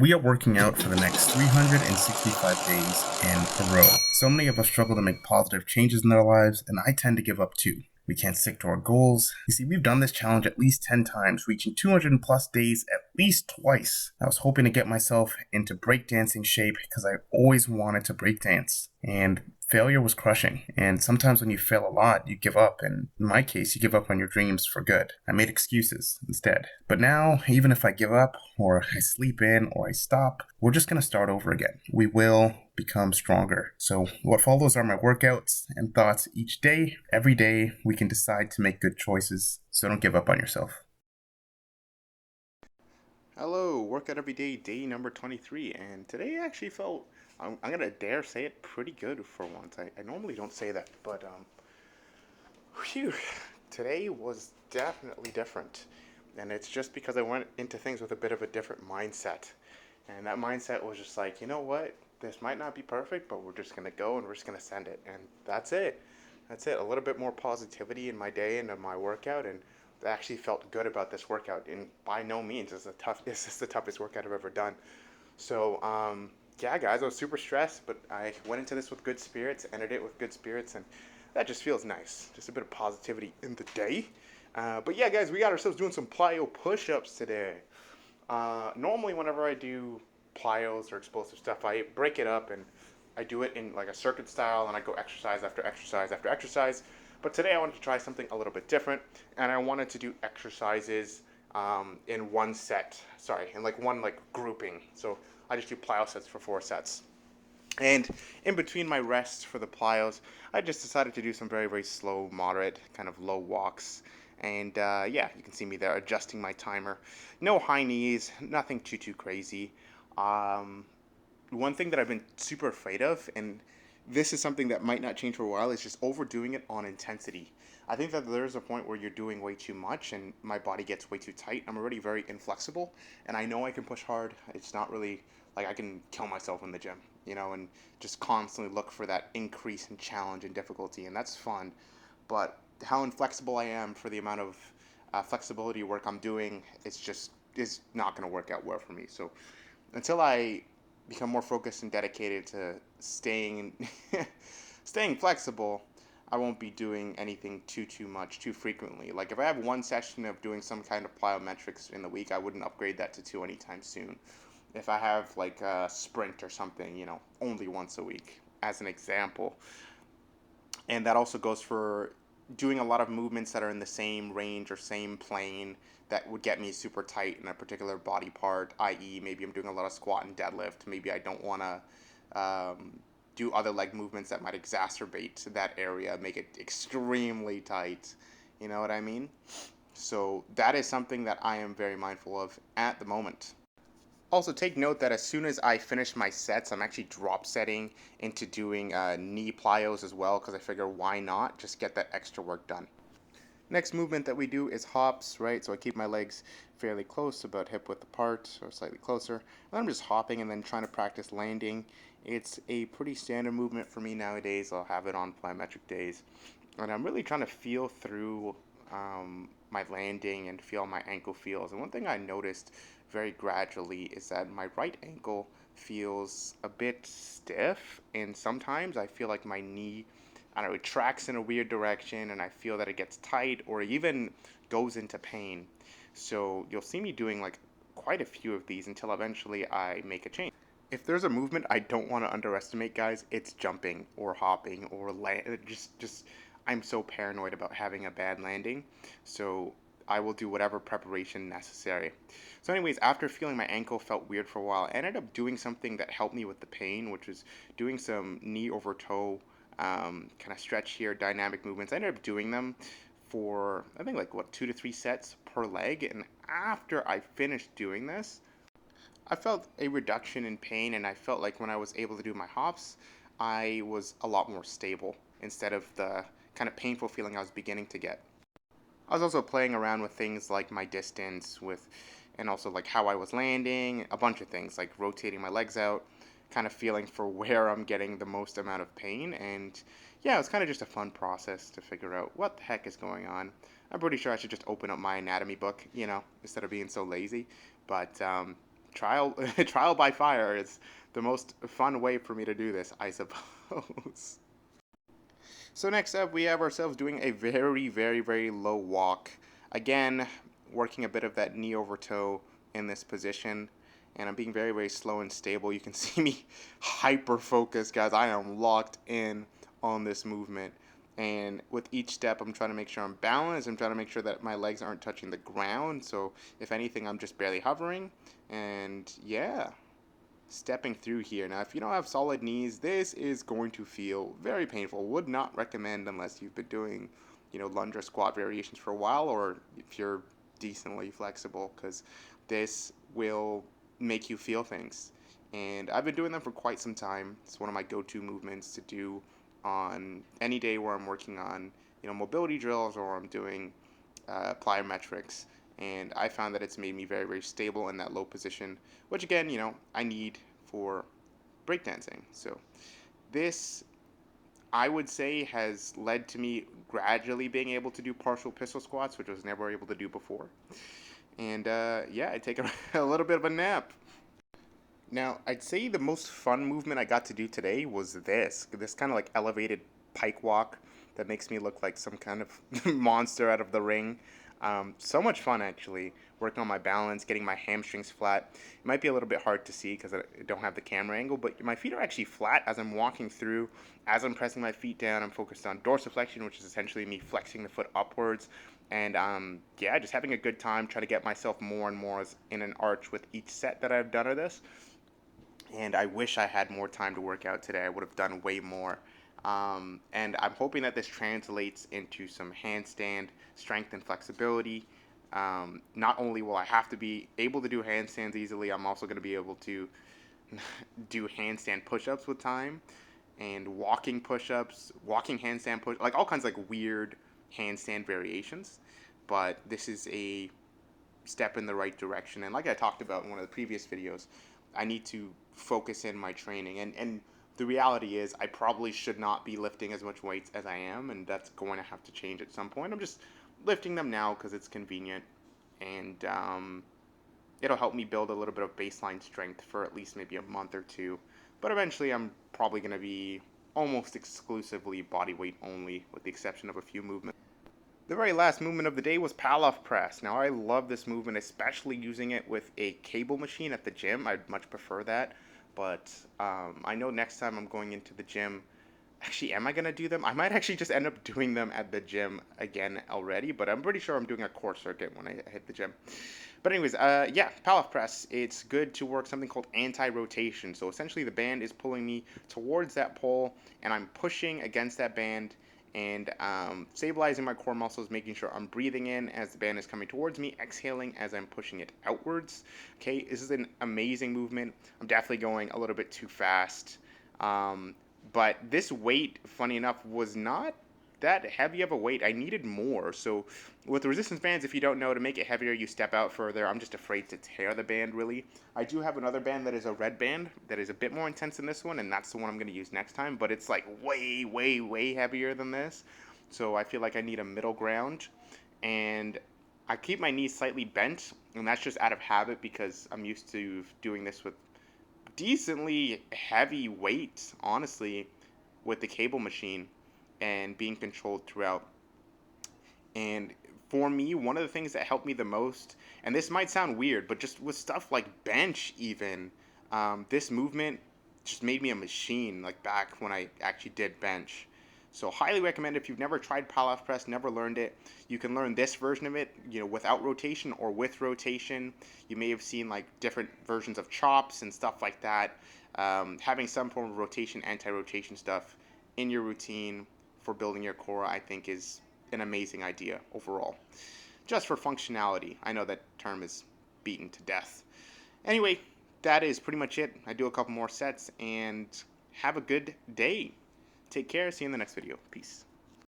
We are working out for the next 365 days in a row. So many of us struggle to make positive changes in our lives, and I tend to give up too. We can't stick to our goals. You see, we've done this challenge at least 10 times, reaching 200 plus days at least twice. I was hoping to get myself into breakdancing shape because I always wanted to breakdance. And failure was crushing. And sometimes when you fail a lot, you give up. And in my case, you give up on your dreams for good. I made excuses instead. But now, even if I give up, or I sleep in, or I stop, we're just going to start over again. We will become stronger. So what follows are my workouts and thoughts each day. Every day, we can decide to make good choices. So don't give up on yourself. Hello, workout every day, day number 23, and today I actually felt, I'm gonna dare say it, pretty good for once. I normally don't say that, but phew, today was definitely different, and it's just because I went into things with a bit of a different mindset, and that mindset was just like, you know what, this might not be perfect, but we're just gonna go and we're just gonna send it, and that's it. That's it. A little bit more positivity in my day and in my workout, and I actually felt good about this workout. And by no means is this is the toughest workout I've ever done. So yeah, guys, I was super stressed, but I went into this with good spirits, ended it with good spirits, and that just feels nice. Just a bit of positivity in the day. But yeah, guys, we got ourselves doing some plyo push-ups today. Normally, whenever I do plyos or explosive stuff, I break it up and I do it in like a circuit style, and I go exercise after exercise after exercise. But today I wanted to try something a little bit different, and I wanted to do exercises in one set. Sorry, in like one like grouping. So I just do plyo sets for 4 sets. And in between my rests for the plyos, I just decided to do some very, very slow, moderate, kind of low walks. And yeah, you can see me there adjusting my timer. No high knees, nothing too crazy. Um, One thing that I've been super afraid of, and this is something that might not change for a while, is just overdoing it on intensity. I think that there's a point where you're doing way too much and my body gets way too tight. I'm already very inflexible, and I know I can push hard. It's not really like I can kill myself in the gym, and just constantly look for that increase in challenge and difficulty, and that's fun. But how inflexible I am for the amount of flexibility work I'm doing, is not going to work out well for me. So until I become more focused and dedicated to staying staying flexible, I won't be doing anything too much too frequently. Like if I have one session of doing some kind of plyometrics in the week, I wouldn't upgrade that to two anytime soon. If I have like a sprint or something, only once a week, as an example. And that also goes for doing a lot of movements that are in the same range or same plane that would get me super tight in a particular body part, i.e., maybe I'm doing a lot of squat and deadlift. Maybe I don't want to do other leg movements that might exacerbate that area, make it extremely tight. You know what I mean? So that is something that I am very mindful of at the moment. Also, take note that as soon as I finish my sets, I'm actually drop setting into doing knee plyos as well, because I figure why not just get that extra work done. Next movement that we do is hops, right? So I keep my legs fairly close, about hip width apart or slightly closer. And I'm just hopping and then trying to practice landing. It's a pretty standard movement for me nowadays. I'll have it on plyometric days. And I'm really trying to feel through my landing and feel my ankle feels. And one thing I noticed very gradually is that my right ankle feels a bit stiff, and sometimes I feel like my knee, I don't know, it tracks in a weird direction, and I feel that it gets tight or even goes into pain. So you'll see me doing like quite a few of these until eventually I make a change. If there's a movement I don't want to underestimate, guys, it's jumping or hopping or just I'm so paranoid about having a bad landing. So I will do whatever preparation necessary. So anyways, after feeling my ankle felt weird for a while, I ended up doing something that helped me with the pain, which was doing some knee over toe kind of stretch here, dynamic movements. I ended up doing them for, I think, like, what, 2 to 3 sets per leg. And after I finished doing this, I felt a reduction in pain, and I felt like when I was able to do my hops, I was a lot more stable instead of the kind of painful feeling I was beginning to get. I was also playing around with things like my distance with, and also like how I was landing, a bunch of things like rotating my legs out, kind of feeling for where I'm getting the most amount of pain. And yeah, it was kind of just a fun process to figure out what the heck is going on. I'm pretty sure I should just open up my anatomy book, instead of being so lazy. But trial trial by fire is the most fun way for me to do this, I suppose. So next up, we have ourselves doing a very, very, very low walk. Again, working a bit of that knee over toe in this position. And I'm being very, very slow and stable. You can see me hyper focused, guys. I am locked in on this movement. And with each step, I'm trying to make sure I'm balanced. I'm trying to make sure that my legs aren't touching the ground. So if anything, I'm just barely hovering. And yeah, stepping through here. Now, if you don't have solid knees, this is going to feel very painful. Would not recommend unless you've been doing, lunge or squat variations for a while, or if you're decently flexible, because this will make you feel things. And I've been doing them for quite some time. It's one of my go-to movements to do on any day where I'm working on, mobility drills, or I'm doing plyometrics. And I found that it's made me very, very stable in that low position, which again, I need for breakdancing. So this, I would say, has led to me gradually being able to do partial pistol squats, which I was never able to do before. And yeah, I take a little bit of a nap. Now, I'd say the most fun movement I got to do today was this kind of like elevated pike walk that makes me look like some kind of monster out of the ring. So much fun, actually, working on my balance, getting my hamstrings flat. It might be a little bit hard to see because I don't have the camera angle, but my feet are actually flat as I'm walking through. As I'm pressing my feet down, I'm focused on dorsiflexion, which is essentially me flexing the foot upwards. And yeah, just having a good time, trying to get myself more and more in an arch with each set that I've done of this. And I wish I had more time to work out today. I would have done way more. And I'm hoping that this translates into some handstand strength and flexibility. Not only will I have to be able to do handstands easily, I'm also going to be able to do handstand push-ups with time, and walking push-ups, walking handstand push, like all kinds of like weird handstand variations. But this is a step in the right direction. And like I talked about in one of the previous videos, I need to focus in my training. And the reality is I probably should not be lifting as much weights as I am, and that's going to have to change at some point. I'm just lifting them now because it's convenient, and it'll help me build a little bit of baseline strength for at least maybe a month or two. But eventually I'm probably going to be almost exclusively body weight only, with the exception of a few movements. The very last movement of the day was Palloff press. Now, I love this movement, especially using it with a cable machine at the gym. I'd much prefer that. But I know next time I'm going into the gym, actually, am I going to do them? I might actually just end up doing them at the gym again already, but I'm pretty sure I'm doing a core circuit when I hit the gym. But anyways, yeah, Palloff press, it's good to work something called anti-rotation. So essentially the band is pulling me towards that pole, and I'm pushing against that band, and stabilizing my core muscles, making sure I'm breathing in as the band is coming towards me, exhaling as I'm pushing it outwards. Okay, this is an amazing movement. I'm definitely going a little bit too fast. But this weight, funny enough, was not that heavy of a weight. I needed more. So with resistance bands, if you don't know, to make it heavier, you step out further. I'm just afraid to tear the band, really. I do have another band that is a red band that is a bit more intense than this one, and that's the one I'm going to use next time. But it's like way, way, way heavier than this. So I feel like I need a middle ground. And I keep my knees slightly bent, and that's just out of habit because I'm used to doing this with decently heavy weight, honestly, with the cable machine and being controlled throughout. And for me, one of the things that helped me the most, and this might sound weird, but just with stuff like bench, even, this movement just made me a machine, like back when I actually did bench. So highly recommend if you've never tried Palloff press, never learned it, you can learn this version of it, without rotation or with rotation. You may have seen like different versions of chops and stuff like that. Having some form of rotation, anti-rotation stuff in your routine for building your core, I think, is an amazing idea overall. Just for functionality. I know that term is beaten to death. Anyway, that is pretty much it. I do a couple more sets, and have a good day. Take care. See you in the next video. Peace.